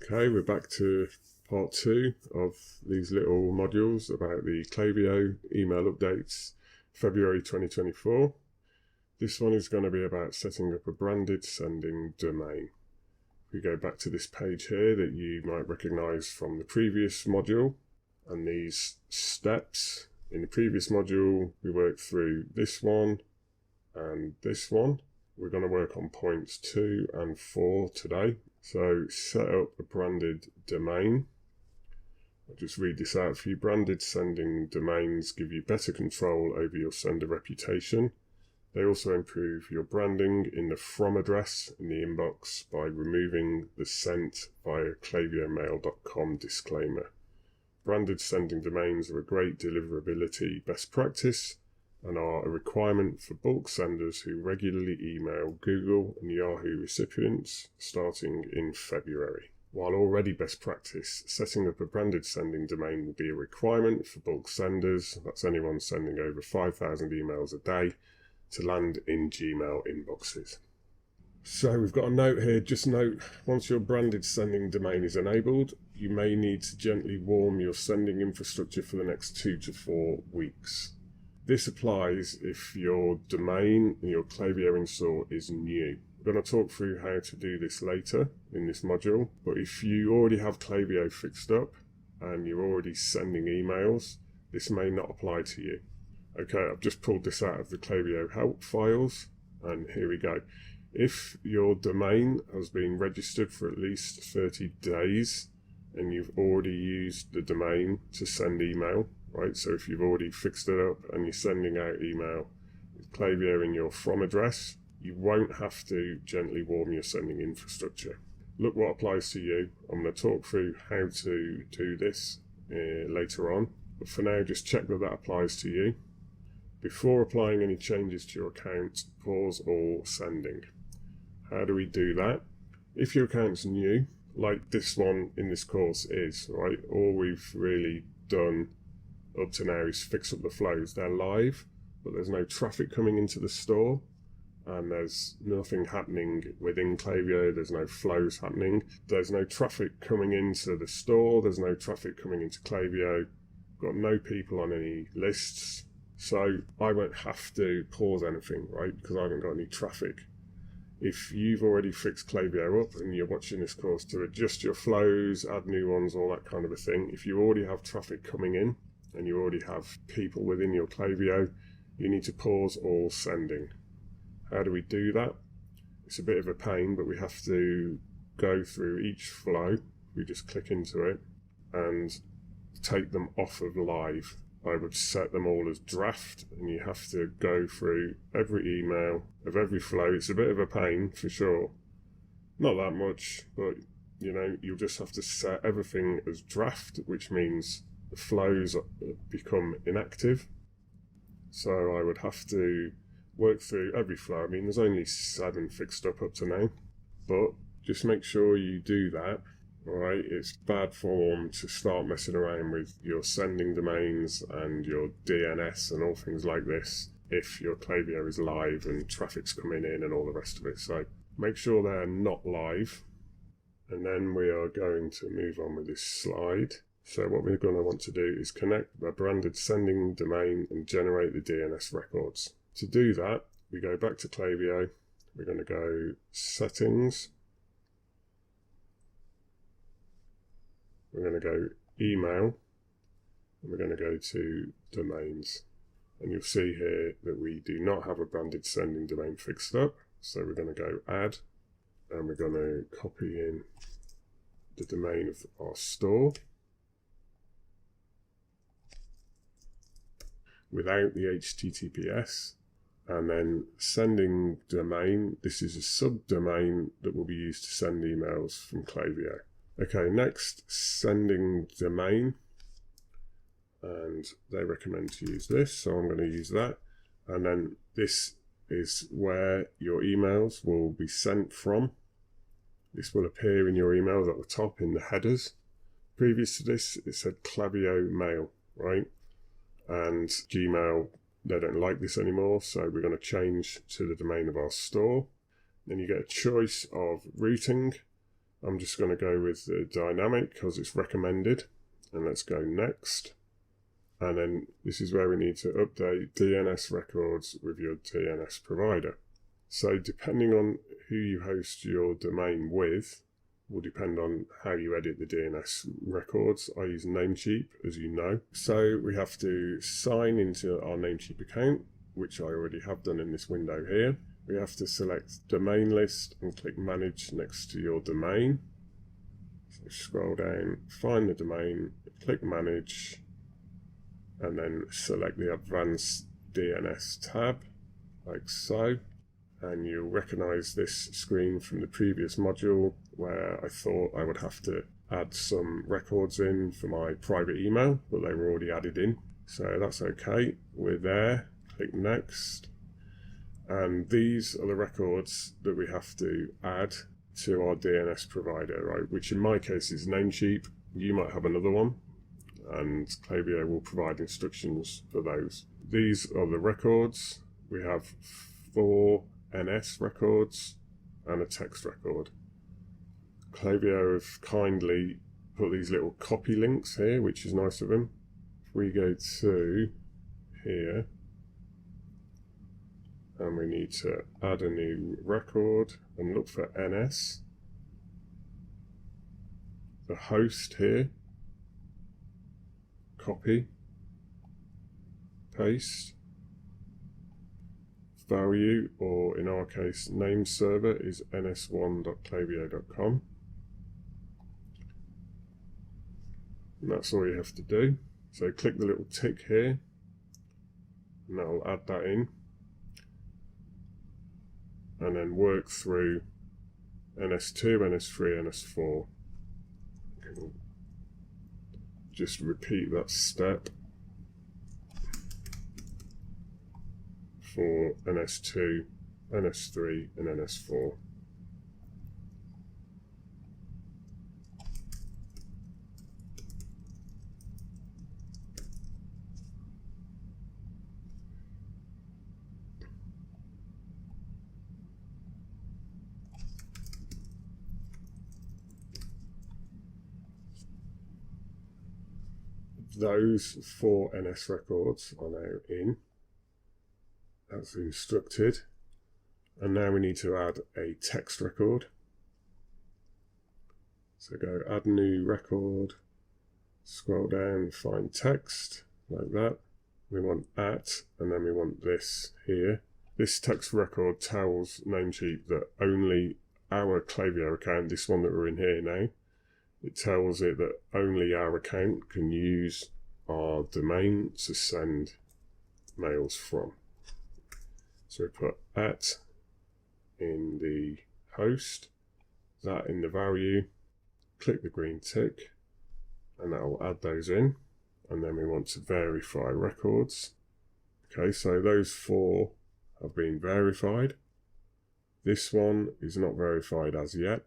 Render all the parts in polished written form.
Okay, we're back to part 2 of these little modules about the Klaviyo email updates, February 2024. This one is going to be about setting up a branded sending domain. We go back to this page here that you might recognize from the previous module, and these steps. In the previous module, we worked through this one and this one. We're going to work on points 2 and 4 today. So set up a branded domain. I'll just read this out for you. Branded sending domains give you better control over your sender reputation. They also improve your branding in the from address in the inbox by removing the sent via klaviyomail.com disclaimer. Branded sending domains are a great deliverability best practice and are a requirement for bulk senders who regularly email Google and Yahoo recipients starting in February. While already best practice, setting up a branded sending domain will be a requirement for bulk senders, that's anyone sending over 5,000 emails a day, to land in Gmail inboxes. So we've got a note here, just note, once your branded sending domain is enabled, you may need to gently warm your sending infrastructure for the next 2 to 4 weeks. This applies if your domain and your Klaviyo install is new. We're going to talk through how to do this later in this module, but if you already have Klaviyo fixed up and you're already sending emails, this may not apply to you. Okay, I've just pulled this out of the Klaviyo help files, and here we go. If your domain has been registered for at least 30 days and you've already used the domain to send email, right? So if you've already fixed it up and you're sending out email with Klaviyo in your from address, you won't have to gently warm your sending infrastructure. Look what applies to you. I'm going to talk through how to do this later on, but for now just check that that applies to you. Before applying any changes to your account, pause all sending. How do we do that? If your account's new, like this one in this course is, right, all we've really done up to now is fix up the flows. They're live, but there's no traffic coming into the store, and there's nothing happening within Klaviyo. There's no flows happening. There's no traffic coming into the store. There's no traffic coming into Klaviyo. Got no people on any lists. So I won't have to pause anything, right? Because I haven't got any traffic. If you've already fixed Klaviyo up and you're watching this course to adjust your flows, add new ones, all that kind of a thing, if you already have traffic coming in and you already have people within your Klaviyo, you need to pause all sending. How do we do that? It's a bit of a pain, but we have to go through each flow. We just click into it and take them off of live. I would set them all as draft, and you have to go through every email of every flow. It's a bit of a pain for sure. Not that much, but you know, you'll just have to set everything as draft, which means the flows become inactive. So I would have to work through every flow. I mean, there's only 7 fixed up to now, but just make sure you do that. All right, it's bad form to start messing around with your sending domains and your DNS and all things like this if your Klaviyo is live and traffic's coming in and all the rest of it. So make sure they're not live, and then we are going to move on with this slide. So what we're going to want to do is connect the branded sending domain and generate the DNS records. To do that, we go back to Klaviyo. We're going to go settings. We're going to go email, and we're going to go to domains. And you'll see here that we do not have a branded sending domain fixed up. So we're going to go add, and we're going to copy in the domain of our store without the HTTPS. And then sending domain, this is a subdomain that will be used to send emails from Klaviyo. Okay, next, sending domain, and they recommend to use this, so I'm going to use that. And then this is where your emails will be sent from. This will appear in your emails at the top in the headers. Previous to this, it said Klaviyo mail, right? And Gmail, they don't like this anymore, so we're going to change to the domain of our store. Then you get a choice of routing, I'm just going to go with the dynamic because it's recommended, and let's go next. And then this is where we need to update DNS records with your DNS provider. So depending on who you host your domain with will depend on how you edit the DNS records. I use Namecheap, as you know. So we have to sign into our Namecheap account, which I already have done in this window here. We have to select domain list and click manage next to your domain. So scroll down, find the domain, click manage, and then select the advanced DNS tab, like so. And you'll recognize this screen from the previous module where I thought I would have to add some records in for my private email, but they were already added in. So that's okay, we're there, click next. And these are the records that we have to add to our DNS provider, right? Which in my case is Namecheap. You might have another one, and Klaviyo will provide instructions for those. These are the records. We have 4 NS records and a text record. Klaviyo have kindly put these little copy links here, which is nice of them. If we go to here, and we need to add a new record and look for NS. The host here, copy, paste. Value, or in our case, name server is ns1.klaviyo.com. And that's all you have to do. So click the little tick here, and that'll add that in. And then work through NS2, NS3, NS4. Just repeat that step for NS2, NS3, and NS4. Those 4 NS records are now in, as instructed, and now we need to add a text record. So go add new record, scroll down, find text, like that. We want at, and then we want this here. This text record tells Namecheap that only our Klaviyo account, this one that we're in here now, it tells it that only our account can use our domain to send mails from. So we put at in the host, that in the value, click the green tick, and that will add those in. And then we want to verify records. Okay, so those 4 have been verified. This one is not verified as yet.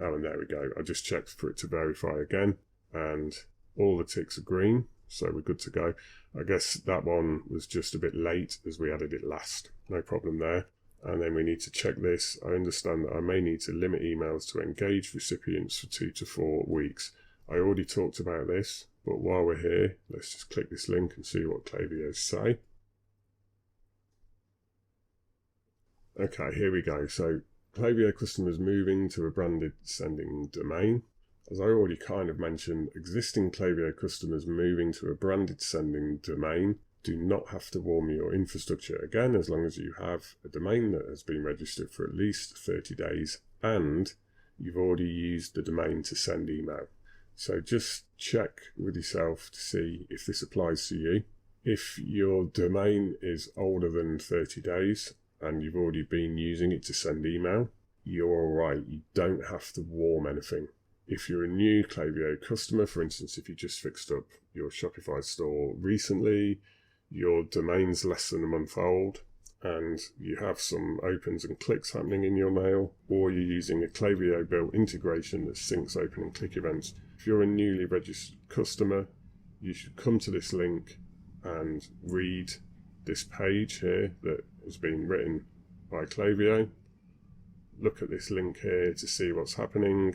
Oh, and there we go. I just checked for it to verify again, and all the ticks are green, so we're good to go. I guess that one was just a bit late as we added it last. No problem there. And then we need to check this. I understand that I may need to limit emails to engaged recipients for 2 to 4 weeks. I already talked about this, but while we're here, let's just click this link and see what Klaviyo say. Okay, here we go. So Klaviyo customers moving to a branded sending domain. As I already kind of mentioned, existing Klaviyo customers moving to a branded sending domain do not have to warm your infrastructure again, as long as you have a domain that has been registered for at least 30 days and you've already used the domain to send email. So just check with yourself to see if this applies to you. If your domain is older than 30 days and you've already been using it to send email, you're all right. You don't have to warm anything. If you're a new Klaviyo customer, for instance, if you just fixed up your Shopify store recently, your domain's less than a month old, and you have some opens and clicks happening in your mail, or you're using a Klaviyo built integration that syncs open and click events. If you're a newly registered customer, you should come to this link and read this page here that has been written by Klaviyo. look at this link here to see what's happening,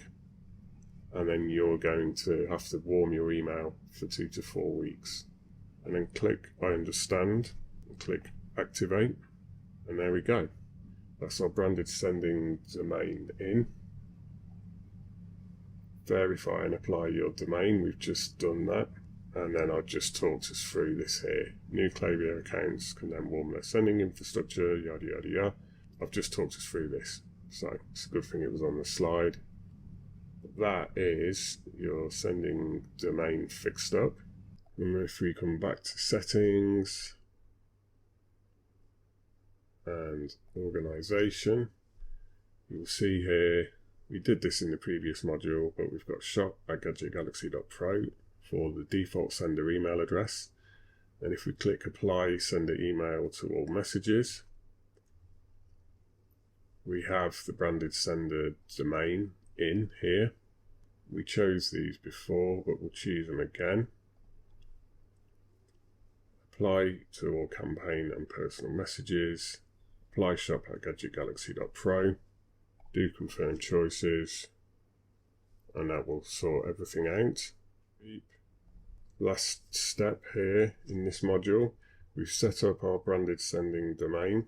and then you're going to have to warm your email for 2 to 4 weeks. And then click I understand, and click activate, and there we go. That's our branded sending domain in. Verify and apply your domain, we've just done that. And then I've just talked us through this here. New Klaviyo accounts can then warm their sending infrastructure, yada yada yada. I've just talked us through this, so it's a good thing it was on the slide. That is your sending domain fixed up. And if we come back to settings and organization, you'll see here, we did this in the previous module, but we've got shop@gadgetgalaxy.pro for the default sender email address. And if we click apply sender email to all messages, we have the branded sender domain in here. We chose these before, but we'll choose them again. Apply to all campaign and personal messages. Apply shop@gadgetgalaxy.pro. Do confirm choices, and that will sort everything out. Last step here in this module, we've set up our branded sending domain.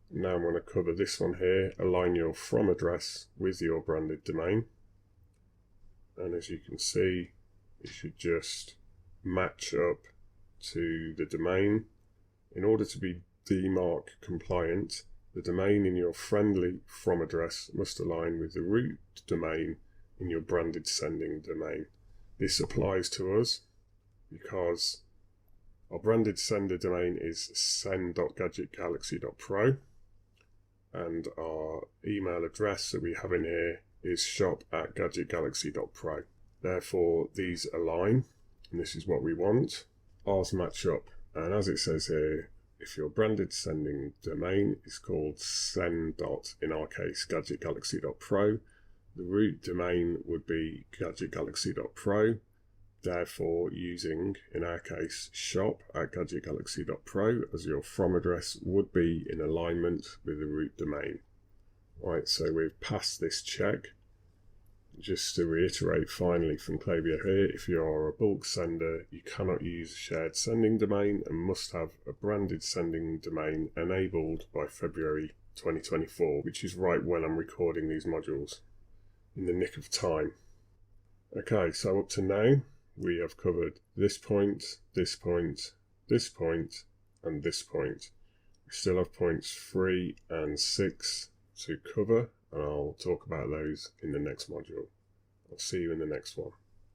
Now I'm going to cover this one here, align your from address with your branded domain. And as you can see, it should just match up to the domain. In order to be DMARC compliant, the domain in your friendly from address must align with the root domain in your branded sending domain. This applies to us because our branded sender domain is send.gadgetgalaxy.pro, and our email address that we have in here is shop@gadgetgalaxy.pro. Therefore, these align, and this is what we want. Ours match up, and as it says here, if your branded sending domain is called send. In our case, gadgetgalaxy.pro, the root domain would be gadgetgalaxy.pro. Therefore, using, in our case, shop@gadgetgalaxy.pro as your from address would be in alignment with the root domain. Right, so we've passed this check. Just to reiterate finally from Klaviyo here, if you are a bulk sender, you cannot use a shared sending domain and must have a branded sending domain enabled by February 2024, which is right when I'm recording these modules, in the nick of time. Okay, so up to now, we have covered this point, this point, this point, and this point. We still have points 3 and 6 to cover, and I'll talk about those in the next module. I'll see you in the next one.